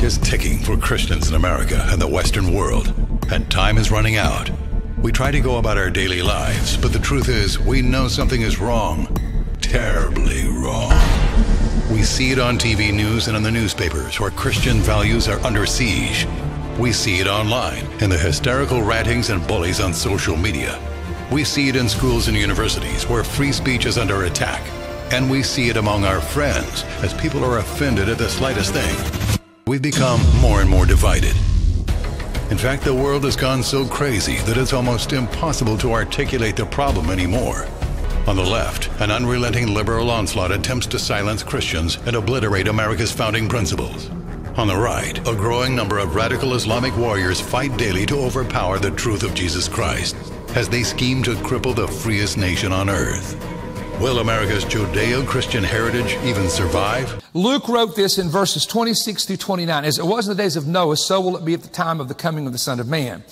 is ticking for Christians in America and the Western world, and time is running out. We try to go about our daily lives, but the truth is, we know something is wrong. Terribly wrong. We see it on TV news and in the newspapers where Christian values are under siege. We see it online in the hysterical rantings and bullies on social media. We see it in schools and universities where free speech is under attack. And we see it among our friends as people are offended at the slightest thing. We've become more and more divided. In fact, the world has gone so crazy that it's almost impossible to articulate the problem anymore. On the left, an unrelenting liberal onslaught attempts to silence Christians and obliterate America's founding principles. On the right, a growing number of radical Islamic warriors fight daily to overpower the truth of Jesus Christ as they scheme to cripple the freest nation on earth. Will America's Judeo-Christian heritage even survive? Luke wrote this in verses 26 through 29. As it was in the days of Noah, so will it be at the time of the coming of the Son of Man.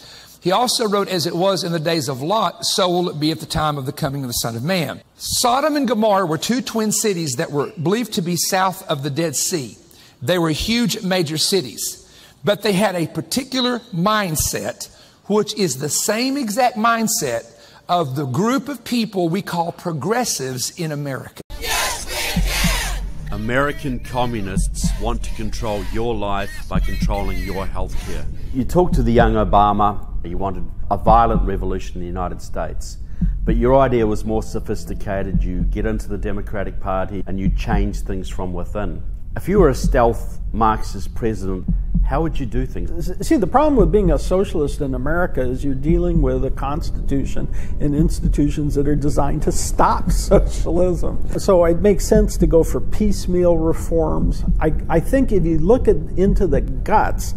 He also wrote, as it was in the days of Lot, so will it be at the time of the coming of the Son of Man. Sodom and Gomorrah were two twin cities that were believed to be south of the Dead Sea. They were huge major cities, but they had a particular mindset, which is the same exact mindset of the group of people we call progressives in America. Yes, we can! American communists want to control your life by controlling your health care. You talk to the young Obama, you wanted a violent revolution in the United States. But your idea was more sophisticated. You get into the Democratic Party and you change things from within. If you were a stealth Marxist president, how would you do things? See, the problem with being a socialist in America is you're dealing with a constitution and institutions that are designed to stop socialism. So it makes sense to go for piecemeal reforms. I think if you look into the guts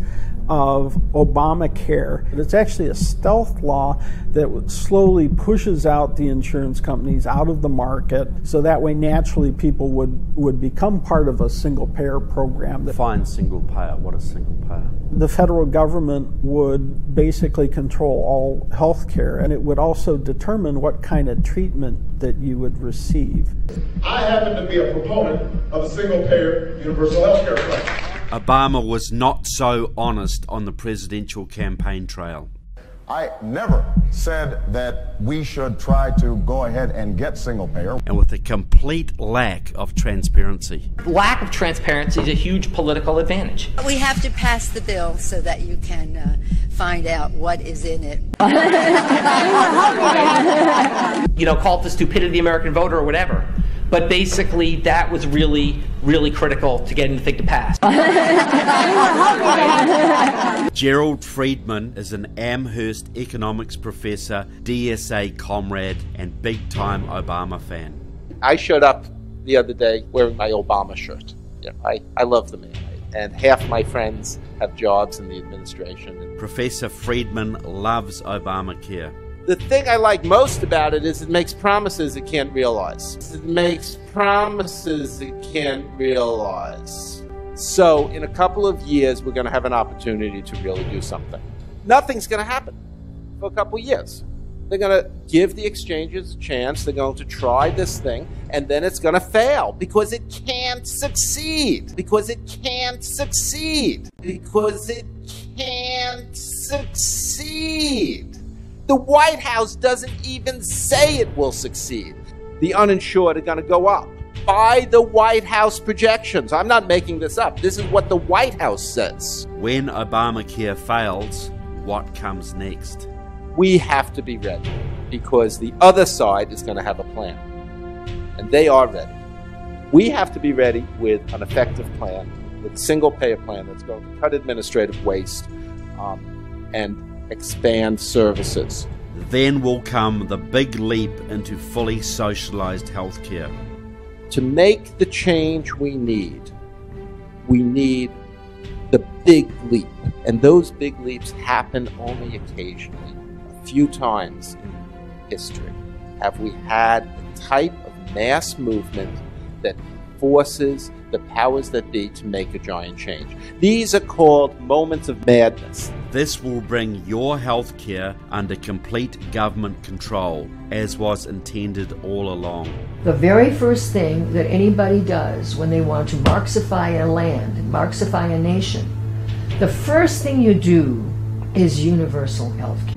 of Obamacare, it's actually a stealth law that slowly pushes out the insurance companies out of the market, so that way naturally people would become part of a single payer program. Define single payer. What is single payer? The federal government would basically control all health care, and it would also determine what kind of treatment that you would receive. I happen to be a proponent of a single payer universal health care plan. Obama was not so honest on the presidential campaign trail. I never said that we should try to go ahead and get single payer. And with a complete lack of transparency. Lack of transparency is a huge political advantage. We have to pass the bill so that you can find out what is in it. You know, call it the stupidity of the American voter or whatever. But basically, that was really, really critical to getting the thing to pass. Gerald Friedman is an Amherst economics professor, DSA comrade, and big-time Obama fan. I showed up the other day wearing my Obama shirt. Yeah, I love the man. And half my friends have jobs in the administration. Professor Friedman loves Obamacare. The thing I like most about it is it makes promises it can't realize. It makes promises it can't realize. So in a couple of years, we're going to have an opportunity to really do something. Nothing's going to happen for a couple of years. They're going to give the exchanges a chance. They're going to try this thing, and then it's going to fail because it can't succeed. Because it can't succeed. Because it can't succeed. The White House doesn't even say it will succeed. The uninsured are going to go up by the White House projections. I'm not making this up. This is what the White House says. When Obamacare fails, what comes next? We have to be ready because the other side is going to have a plan. And they are ready. We have to be ready with an effective plan, with a single payer plan that's going to cut administrative waste and expand services. Then will come the big leap into fully socialized healthcare. To make the change we need the big leap. And those big leaps happen only occasionally. A few times in history have we had the type of mass movement that forces the powers that be to make a giant change. These are called moments of madness. This will bring your healthcare under complete government control, as was intended all along. The very first thing that anybody does when they want to Marxify a land, Marxify a nation, the first thing you do is universal health care.